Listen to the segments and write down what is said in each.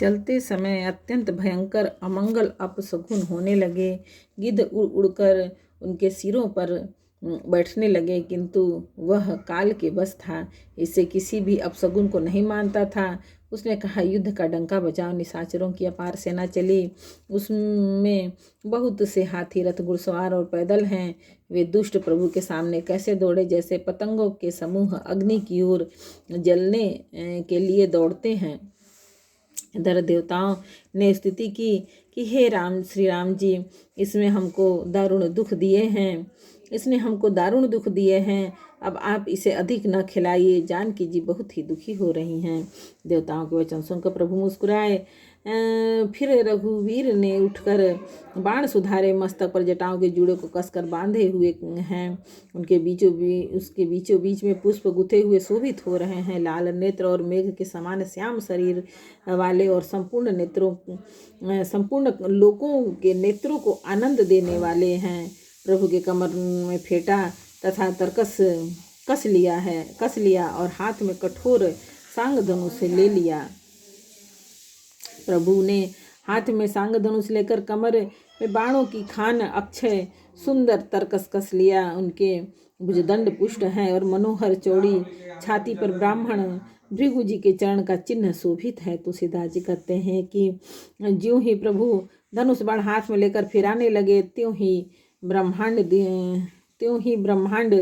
चलते समय अत्यंत भयंकर अमंगल अपशकुन होने लगे। गिद्ध उड़ उड़कर उनके सिरों पर बैठने लगे, किंतु वह काल के बस था, इससे किसी भी अपशकुन को नहीं मानता था। उसने कहा, युद्ध का डंका बजाओ। निशाचरों की अपार सेना चली, उसमें बहुत से हाथी, रथ, घुड़सवार और पैदल हैं। वे दुष्ट प्रभु के सामने कैसे दौड़े, जैसे पतंगों के समूह अग्नि की ओर जलने के लिए दौड़ते हैं। इधर देवताओं ने स्तुति की कि हे राम, श्री राम जी, इसने हमको दारुण दुख दिए हैं। अब आप इसे अधिक न खिलाइए। जानकी जी बहुत ही दुखी हो रही हैं। देवताओं के वचन सुनकर प्रभु मुस्कुराए। फिर रघुवीर ने उठकर बाण सुधारे। मस्तक पर जटाओं के जूड़े को कसकर बांधे हुए हैं। उसके बीचों बीच में पुष्प गुथे हुए शोभित हो रहे हैं। लाल नेत्र और मेघ के समान श्याम शरीर वाले और संपूर्ण लोकों के नेत्रों को आनंद देने वाले हैं। प्रभु के कमर में फेंटा तथा तरकस कस लिया और हाथ में कठोर सांग धनुष ले लिया। प्रभु ने हाथ में सांग धनुष लेकर कमर में बाणों की खान अक्षय सुंदर तरकस कस लिया। उनके भुजदंड पुष्ट हैं और मनोहर चौड़ी छाती पर ब्राह्मण भृगु जी के चरण का चिन्ह शोभित है। तुलसीदास जी कहते हैं कि ज्यों ही प्रभु धनुष बाण हाथ में लेकर फिराने लगे, त्यों ही ब्रह्मांड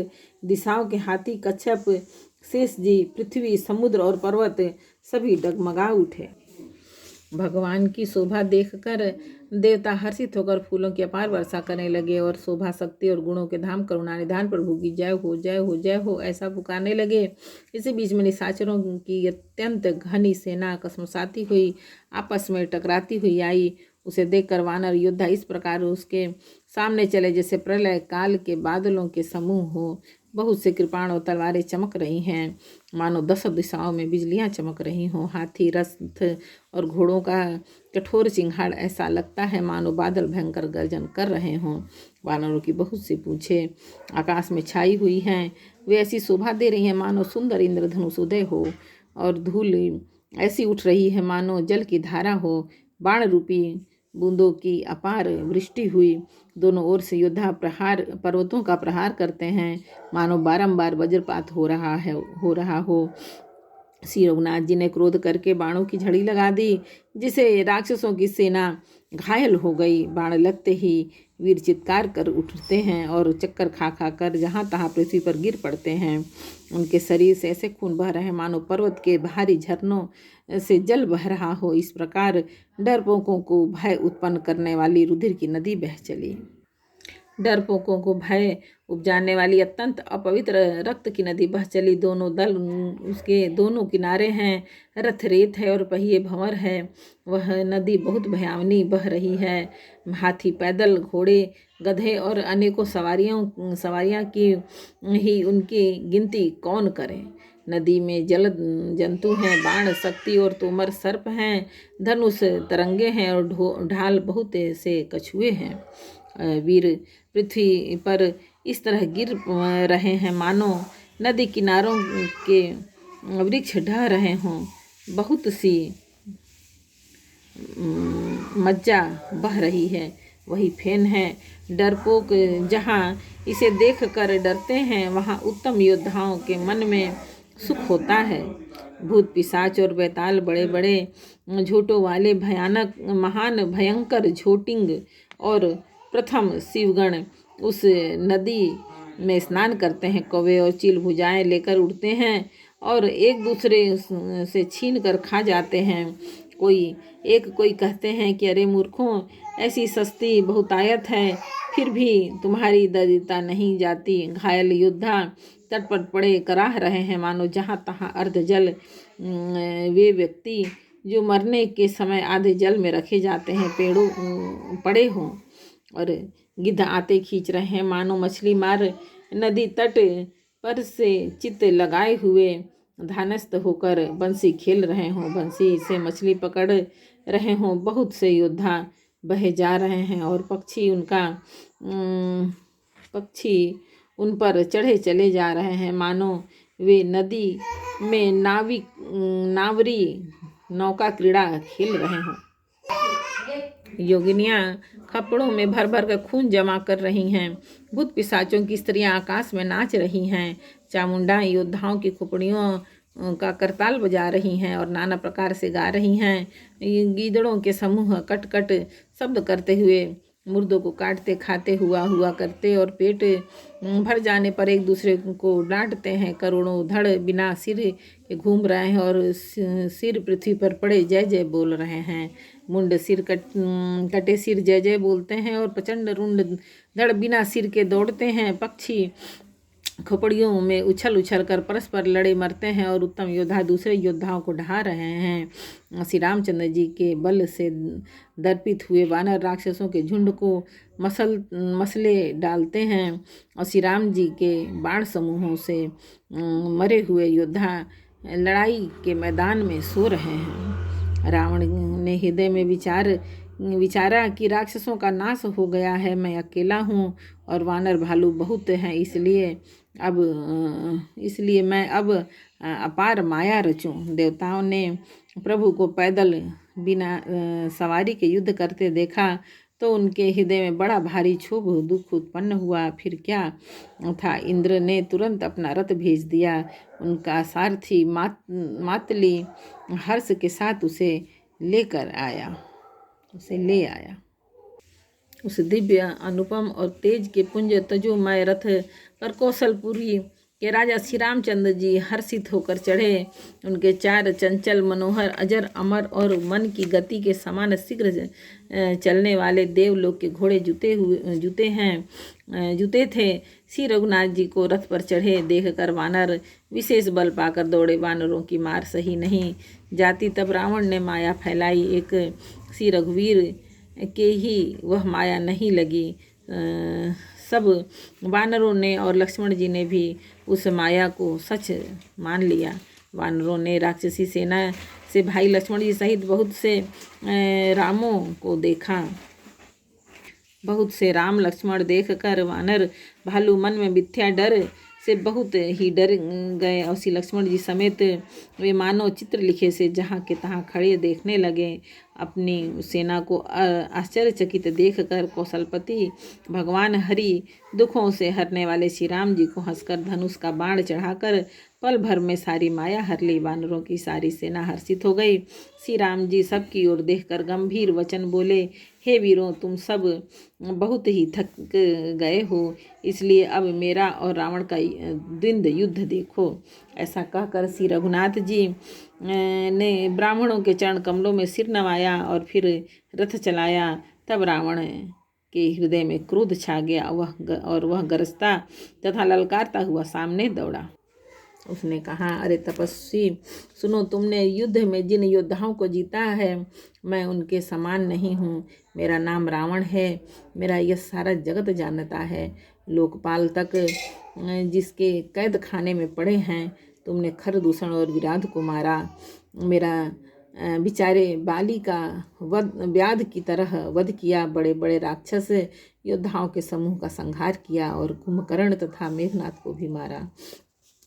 दिशाओं के हाथी, कच्छप, शेष जी, पृथ्वी, समुद्र और पर्वत सभी डगमगा उठे। भगवान की शोभा देखकर देवता हर्षित होकर फूलों की अपार वर्षा करने लगे और शोभा, शक्ति और गुणों के धाम करुणा निधान प्रभु की जय हो, जय हो, जय हो ऐसा पुकारने लगे। इसी बीच में निशाचरों की अत्यंत घनी सेना अकस्माती हुई आपस में टकराती हुई आई। उसे देखकर वानर योद्धा इस प्रकार उसके सामने चले जैसे प्रलय काल के बादलों के समूह हो। बहुत से कृपाण और तलवारें चमक रही हैं, मानो 10 दिशाओं में बिजलियां चमक रही हों। हाथी, रथ और घोड़ों का कठोर चिंगाड़ ऐसा लगता है मानो बादल भयंकर गर्जन कर रहे हों। वानरों की बहुत सी पूंछें आकाश में छाई हुई हैं। वे ऐसी शोभा दे रही हैं मानो सुंदर इंद्रधनुष उदय हो, और धूल ऐसी उठ रही है मानो जल की धारा हो। बाण रूपी बूंदों की अपार वृष्टि हुई। दोनों ओर से योद्धा पर्वतों का प्रहार करते हैं, मानो बारंबार वज्रपात हो रहा हो। श्री रघुनाथ जी ने क्रोध करके बाणों की झड़ी लगा दी, जिसे राक्षसों की सेना घायल हो गई। बाण लगते ही वीर चित्कार कर उठते हैं और चक्कर खा कर जहाँ तहाँ पृथ्वी पर गिर पड़ते हैं। उनके शरीर से ऐसे खून बह रहे मानो पर्वत के भारी झरनों से जल बह रहा हो। इस प्रकार डरपोकों को भय उत्पन्न करने वाली रुधिर की नदी बह चली। डरपोकों को भय उपजाने वाली अत्यंत अपवित्र रक्त की नदी बह चली। दोनों दल उसके दोनों किनारे हैं, रथ रेत है और पहिए भंवर है। वह नदी बहुत भयावनी बह रही है। हाथी, पैदल, घोड़े, गधे और अनेकों सवारियां की ही उनकी गिनती कौन करे। नदी में जल जंतु हैं, बाण शक्ति और तोमर सर्प हैं, धनुष तरंगे हैं और ढाल बहुत से कछुए हैं। वीर पृथ्वी पर इस तरह गिर रहे हैं मानो नदी किनारों के वृक्ष ढह रहे हों। बहुत सी मज्जा बह रही है, वही फेन है। डरपोक जहाँ इसे देख कर डरते हैं, वहाँ उत्तम योद्धाओं के मन में सुख होता है। भूत, पिशाच और बैताल, बड़े बड़े झोटों वाले भयानक महान भयंकर झोटिंग और प्रथम शिवगण उस नदी में स्नान करते हैं। कौवे और चील भुजाएं लेकर उड़ते हैं और एक दूसरे से छीन कर खा जाते हैं। कोई कहते हैं कि अरे मूर्खों, ऐसी सस्ती बहुतायत है, फिर भी तुम्हारी दरिद्रता नहीं जाती। घायल योद्धा तट पर पड़े कराह रहे हैं, मानो जहाँ तहाँ अर्ध जल। वे व्यक्ति जो मरने के समय आधे जल में रखे जाते हैं पड़े हों, और गिद्ध आते खींच रहे हैं मानो मछली मार नदी तट पर से चित्त लगाए हुए ध्यानस्थ होकर बंसी खेल रहे हों, बंसी से मछली पकड़ रहे हों। बहुत से योद्धा बहे जा रहे हैं और पक्षी उन पर चढ़े चले जा रहे हैं, मानो वे नदी में नावरी नौका क्रीड़ा खेल रहे हों। योगिनियाँ खपड़ों में भर भर कर खून जमा कर रही हैं। भूत पिशाचों की स्त्रियां आकाश में नाच रही हैं। चामुंडा योद्धाओं की खोपड़ियों का करताल बजा रही हैं और नाना प्रकार से गा रही हैं। गीदड़ों के समूह कट कट शब्द करते हुए मुर्दों को काटते खाते हुआ करते और पेट भर जाने पर एक दूसरे को डांटते हैं। करोड़ों धड़ बिना सिर के घूम रहे हैं और सिर पृथ्वी पर पड़े जय जय बोल रहे हैं। मुंड सिर कटे सिर जय जय बोलते हैं और प्रचंड रुंड धड़ बिना सिर के दौड़ते हैं। पक्षी खोपड़ियों में उछल उछल कर परस्पर लड़े मरते हैं और उत्तम योद्धा दूसरे योद्धाओं को ढा रहे हैं। श्री रामचंद्र जी के बल से दर्पित हुए वानर राक्षसों के झुंड को मसले डालते हैं और श्री राम जी के बाण समूहों से मरे हुए योद्धा लड़ाई के मैदान में सो रहे हैं। रावण ने हृदय में विचारा कि राक्षसों का नाश हो गया है, मैं अकेला हूँ और वानर भालू बहुत हैं, इसलिए मैं अब अपार माया रचूं। देवताओं ने प्रभु को पैदल बिना सवारी के युद्ध करते देखा तो उनके हृदय में बड़ा भारी क्षोभ दुख उत्पन्न हुआ। फिर क्या था, इंद्र ने तुरंत अपना रथ भेज दिया। उनका सारथी मातली हर्ष के साथ उसे ले आया। उस दिव्य अनुपम और तेज के पुंज तजुमय रथ पर कौशलपुरी के राजा श्री रामचंद्र जी हर्षित होकर चढ़े। उनके चार चंचल मनोहर अजर अमर और मन की गति के समान शीघ्र चलने वाले देवलोक के घोड़े जुते थे। श्री रघुनाथ जी को रथ पर चढ़े देखकर वानर विशेष बल पाकर दौड़े। वानरों की मार सही नहीं जाती तब रावण ने माया फैलाई। एक श्री रघुवीर के ही वह माया नहीं लगी। सब वानरों ने और लक्ष्मण जी ने भी उस माया को सच मान लिया। वानरों ने राक्षसी सेना से भाई लक्ष्मण जी सहित बहुत से राम लक्ष्मण देखकर वानर भालू मन में मिथ्या डर से बहुत ही डर गए और श्री लक्ष्मण जी समेत वे मानो चित्र लिखे से जहाँ के तहाँ खड़े देखने लगे। अपनी सेना को आश्चर्यचकित देखकर कौशलपति भगवान हरि दुखों से हरने वाले श्री राम जी को हंसकर धनुष का बाण चढ़ाकर पल भर में सारी माया हर ली। वानरों की सारी सेना हर्षित हो गई। श्री राम जी सबकी ओर देखकर गंभीर वचन बोले, हे वीरों, तुम सब बहुत ही थक गए हो, इसलिए अब मेरा और रावण का द्वंद्व युद्ध देखो। ऐसा कहकर श्री रघुनाथ जी ने ब्राह्मणों के चरण कमलों में सिर नवाया और फिर रथ चलाया। तब रावण के हृदय में क्रोध छा गया और वह गरजता तथा ललकारता हुआ सामने दौड़ा। उसने कहा, अरे तपस्वी सुनो, तुमने युद्ध में जिन योद्धाओं को जीता है मैं उनके समान नहीं हूँ। मेरा नाम रावण है, मेरा यह सारा जगत जानता है। लोकपाल तक जिसके कैद खाने में पड़े हैं तुमने खरदूषण और विराध को मारा। मेरा बेचारे बाली का व्याध की तरह वध किया। बड़े बड़े राक्षस योद्धाओं के समूह का संहार किया और कुंभकर्ण तथा मेघनाथ को भी मारा।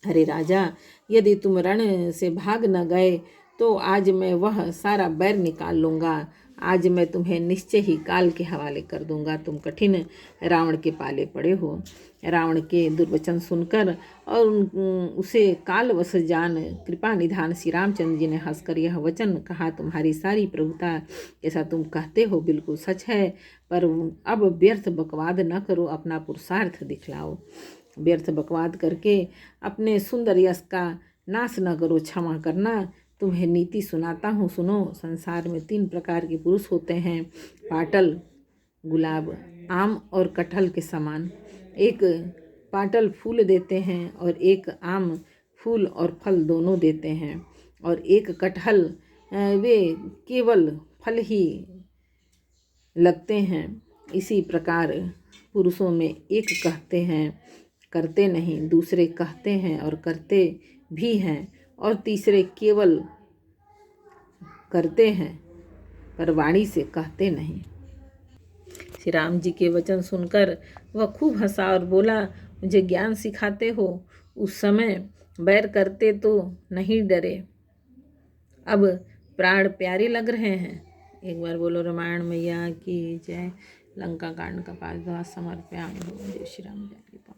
अरे राजा, यदि तुम रण से भाग न गए तो आज मैं वह सारा बैर निकाल लूँगा। आज मैं तुम्हें निश्चय ही काल के हवाले कर दूंगा। तुम कठिन रावण के पाले पड़े हो। रावण के दुर्वचन सुनकर और उसे कालवश जान कृपा निधान श्री रामचंद्र जी ने हंसकर यह वचन कहा, तुम्हारी सारी प्रभुता ऐसा तुम कहते हो बिल्कुल सच है, पर अब व्यर्थ बकवाद न करो, अपना पुरुषार्थ दिखलाओ। व्यर्थ बकवाद करके अपने सुंदर यश का नाश न करो, क्षमा करना। तुम्हें नीति सुनाता हूँ, सुनो। संसार में 3 प्रकार के पुरुष होते हैं, पाटल, गुलाब, आम और कटहल के समान। एक पाटल फूल देते हैं और एक आम फूल और फल दोनों देते हैं, और एक कटहल वे केवल फल ही लगते हैं। इसी प्रकार पुरुषों में एक कहते हैं करते नहीं, दूसरे कहते हैं और करते भी हैं, और तीसरे केवल करते हैं पर वाणी से कहते नहीं। श्री राम जी के वचन सुनकर वह खूब हंसा और बोला, मुझे ज्ञान सिखाते हो? उस समय बैर करते तो नहीं डरे, अब प्राण प्यारे लग रहे हैं। एक बार बोलो रामायण मैया की जय। लंका कांड का 5वां समर्पयामि। जय श्री राम। जय